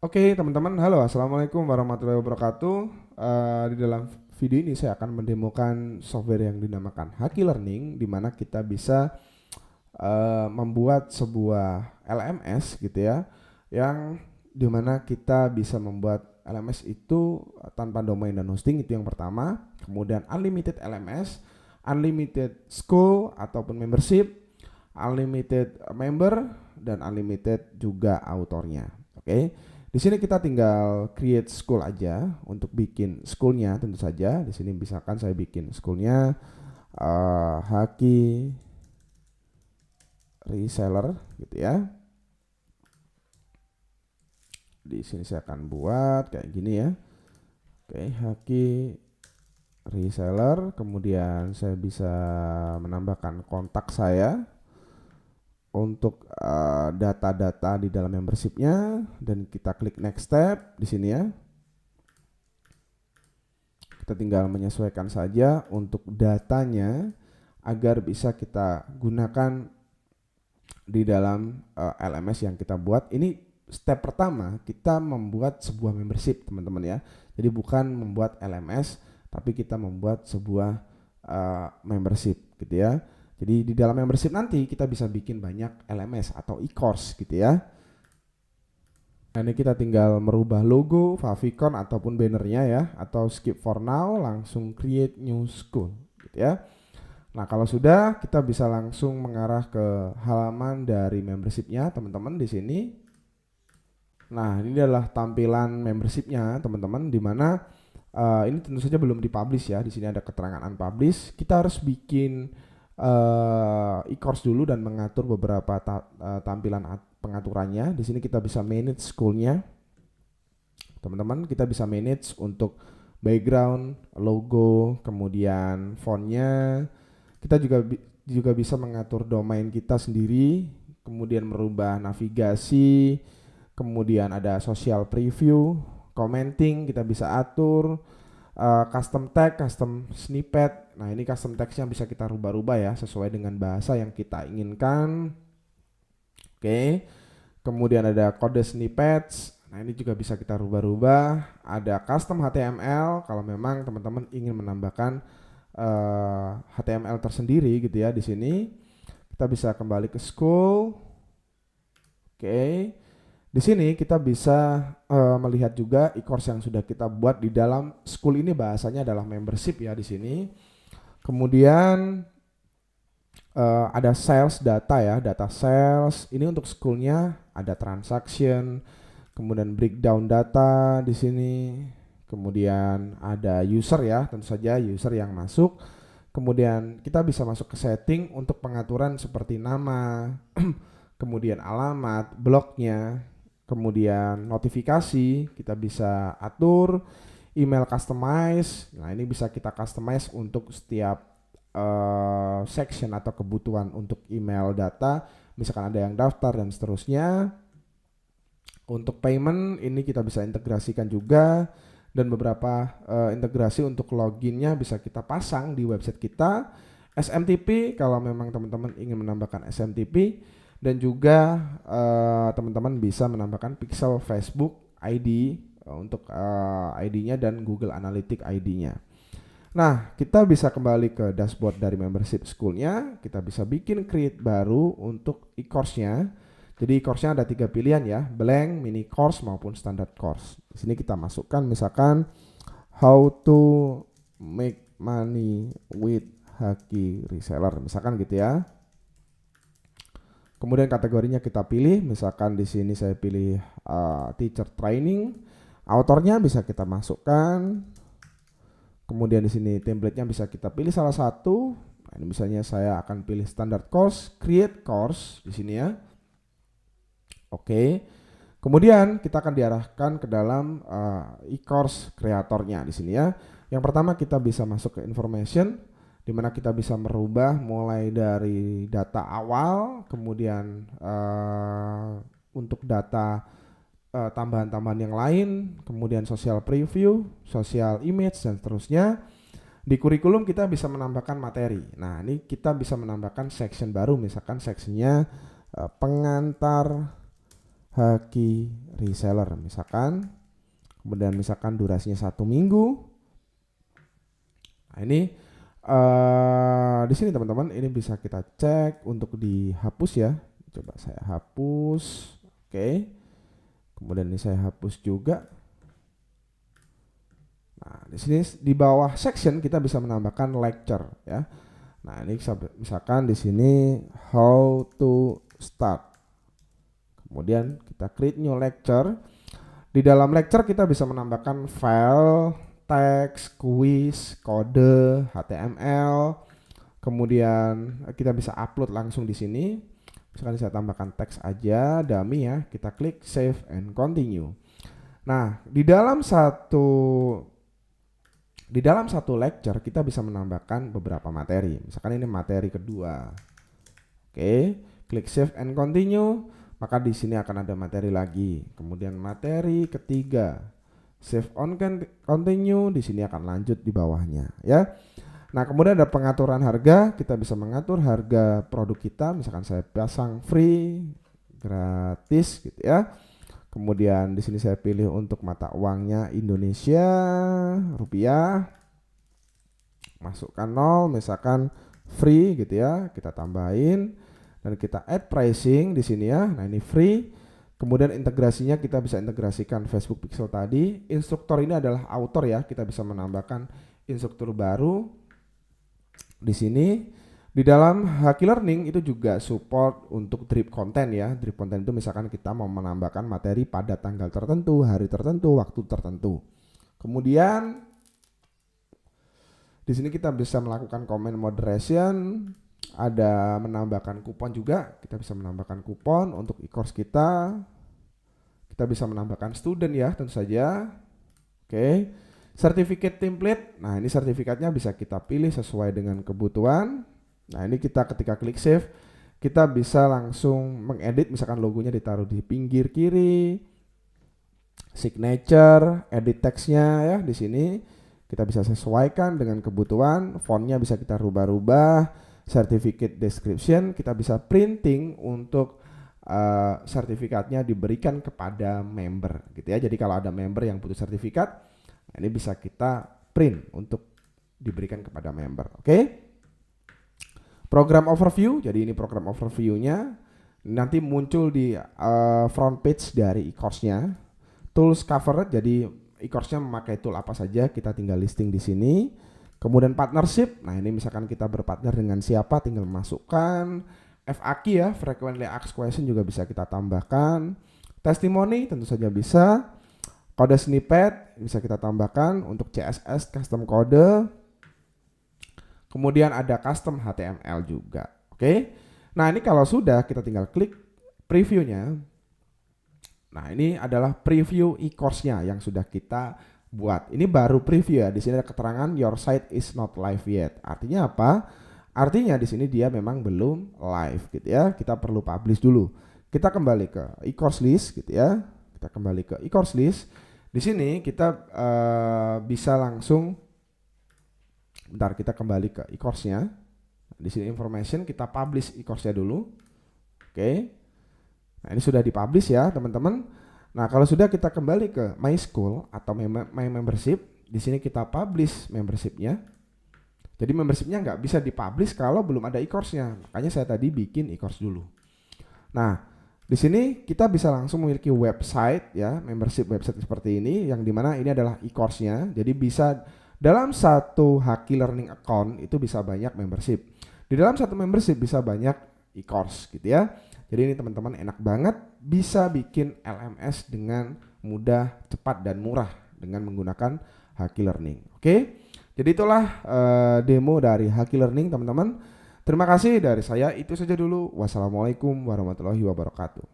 Oke teman-teman, halo assalamualaikum warahmatullahi wabarakatuh. Di dalam video ini saya akan mendemokan software yang dinamakan Haki Learning, di mana kita bisa membuat sebuah LMS gitu ya, yang di mana kita bisa membuat LMS itu tanpa domain dan hosting, itu yang pertama. Kemudian unlimited LMS, unlimited school ataupun membership, unlimited member, dan unlimited juga autornya. Oke. Di sini kita tinggal create school aja untuk bikin schoolnya, tentu saja. Di sini misalkan saya bikin schoolnya Haki Reseller gitu ya. Di sini saya akan buat kayak gini ya. Oke, Haki Reseller. Kemudian saya bisa menambahkan kontak saya untuk data-data di dalam membershipnya, dan kita klik next step di sini ya. Kita tinggal menyesuaikan saja untuk datanya agar bisa kita gunakan di dalam LMS yang kita buat. Ini step pertama, kita membuat sebuah membership teman-teman ya. Jadi bukan membuat LMS, tapi kita membuat sebuah membership gitu ya. Jadi di dalam membership nanti kita bisa bikin banyak LMS atau e-course gitu ya. Nah, ini kita tinggal merubah logo, favicon ataupun bannernya ya, atau skip for now, langsung create new school gitu ya. Nah, kalau sudah, kita bisa langsung mengarah ke halaman dari membershipnya teman-teman di sini. Nah, ini adalah tampilan membershipnya teman-teman, di mana ini tentu saja belum dipublish ya. Di sini ada keterangan unpublish. Kita harus bikin e-course dulu dan mengatur beberapa tampilan pengaturannya. Di sini kita bisa manage schoolnya, teman-teman. Kita bisa manage untuk background, logo, kemudian fontnya. Kita juga bisa mengatur domain kita sendiri, kemudian merubah navigasi, kemudian ada social preview, commenting kita bisa atur, custom tag, custom snippet. Nah, ini custom text-nya bisa kita rubah-rubah ya sesuai dengan bahasa yang kita inginkan. Oke. Kemudian ada kode snippets. Nah, ini juga bisa kita rubah-rubah. Ada custom HTML kalau memang teman-teman ingin menambahkan HTML tersendiri gitu ya. Di sini kita bisa kembali ke school. Oke. Di sini kita bisa melihat juga e-course yang sudah kita buat di dalam school ini, bahasanya adalah membership ya di sini. Kemudian ada sales data ya, data sales. Ini untuk schoolnya ada transaction, kemudian breakdown data di sini. Kemudian ada user ya, tentu saja user yang masuk. Kemudian kita bisa masuk ke setting untuk pengaturan seperti nama, kemudian alamat, blognya, kemudian notifikasi kita bisa atur, email customize. Nah, ini bisa kita customize untuk setiap section atau kebutuhan untuk email data, misalkan ada yang daftar dan seterusnya. Untuk payment ini kita bisa integrasikan juga, dan beberapa integrasi untuk loginnya bisa kita pasang di website kita. SMTP kalau memang teman-teman ingin menambahkan SMTP, dan juga teman-teman bisa menambahkan pixel Facebook ID untuk ID-nya dan Google Analytics ID-nya. Nah, kita bisa kembali ke dashboard dari membership schoolnya. Kita bisa bikin create baru untuk e-course-nya. Jadi e-course-nya ada 3 pilihan ya, blank, mini course maupun standard course. Di sini kita masukkan misalkan how to make money with Haki Reseller, misalkan gitu ya. Kemudian kategorinya kita pilih, misalkan di sini saya pilih teacher training. Autornya bisa kita masukkan. Kemudian di sini template-nya bisa kita pilih salah satu. Nah, ini misalnya saya akan pilih standard course, create course di sini ya. Oke. Kemudian kita akan diarahkan ke dalam e-course kreatornya di sini ya. Yang pertama kita bisa masuk ke information, di mana kita bisa merubah mulai dari data awal, kemudian untuk data tambahan-tambahan yang lain, kemudian social preview, social image, dan seterusnya. Di kurikulum kita bisa menambahkan materi. Nah, ini kita bisa menambahkan section baru, misalkan sectionnya pengantar Haki reseller misalkan, kemudian misalkan durasinya 1 minggu. Nah ini di sini teman-teman ini bisa kita cek untuk dihapus ya. Coba saya hapus, oke. Kemudian ini saya hapus juga. Nah di sini di bawah section kita bisa menambahkan lecture ya. Nah ini misalkan di sini how to start. Kemudian kita create new lecture. Di dalam lecture kita bisa menambahkan file, teks, kuis, kode, HTML. Kemudian kita bisa upload langsung di sini. Misalkan saya tambahkan teks aja, dummy ya. Kita klik save and continue. Nah, di dalam satu lecture kita bisa menambahkan beberapa materi. Misalkan ini materi kedua. Oke, klik save and continue. Maka di sini akan ada materi lagi. Kemudian materi ketiga, save on continue, di sini akan lanjut di bawahnya ya. Nah, kemudian ada pengaturan harga, kita bisa mengatur harga produk kita, misalkan saya pasang free, gratis gitu ya. Kemudian di sini saya pilih untuk mata uangnya Indonesia, rupiah. Masukkan 0, misalkan free gitu ya, kita tambahin. Dan kita add pricing di sini ya. Nah ini free. Kemudian integrasinya kita bisa integrasikan Facebook Pixel tadi. Instruktur ini adalah author ya. Kita bisa menambahkan instruktur baru di sini. Di dalam Haki Learning itu juga support untuk drip content ya. Drip content itu misalkan kita mau menambahkan materi pada tanggal tertentu, hari tertentu, waktu tertentu. Kemudian di sini kita bisa melakukan comment moderation. Ada menambahkan kupon juga, kita bisa menambahkan kupon untuk e-course kita. Kita bisa menambahkan student ya, tentu saja. Oke. Certificate template. Nah, ini sertifikatnya bisa kita pilih sesuai dengan kebutuhan. Nah, ini kita ketika klik save, kita bisa langsung mengedit, misalkan logonya ditaruh di pinggir kiri. Signature, edit teksnya ya di sini. Kita bisa sesuaikan dengan kebutuhan, fontnya bisa kita rubah-rubah. Certificate description kita bisa printing untuk sertifikatnya diberikan kepada member gitu ya. Jadi kalau ada member yang butuh sertifikat, ini bisa kita print untuk diberikan kepada member. Oke. Program overview, jadi ini program overview-nya nanti muncul di front page dari e-course-nya. Tools covered, jadi e-course-nya memakai tool apa saja, kita tinggal listing di sini. Kemudian partnership, nah ini misalkan kita berpartner dengan siapa, tinggal masukkan. FAQ ya, frequently asked question juga bisa kita tambahkan. Testimoni tentu saja bisa. Kode snippet bisa kita tambahkan untuk CSS, custom kode. Kemudian ada custom HTML juga. Oke. Nah ini kalau sudah, kita tinggal klik previewnya. Nah ini adalah preview e-course-nya yang sudah kita buat. Ini baru preview ya. Di sini ada keterangan your site is not live yet. Artinya apa? Artinya di sini dia memang belum live gitu ya. Kita perlu publish dulu. Kita kembali ke e-course list gitu ya. Kita kembali ke e-course list. Di sini kita bisa langsung bentar, kita kembali ke e-course-nya. Di sini information, kita publish e-course-nya dulu. Oke. Nah, ini sudah dipublish ya, teman-teman. Nah, kalau sudah, kita kembali ke My School atau My Membership. Di sini kita publish membership-nya. Jadi membership-nya nggak bisa dipublish kalau belum ada e-course-nya. Makanya saya tadi bikin e-course dulu. Nah, di sini kita bisa langsung memiliki website ya, membership website seperti ini, yang dimana ini adalah e-course-nya. Jadi bisa dalam satu Haki Learning account itu bisa banyak membership. Di dalam satu membership bisa banyak e-course gitu ya. Jadi ini teman-teman enak banget, bisa bikin LMS dengan mudah, cepat dan murah dengan menggunakan Haki Learning. Oke. Jadi itulah demo dari Haki Learning teman-teman. Terima kasih dari saya, itu saja dulu. Wassalamualaikum warahmatullahi wabarakatuh.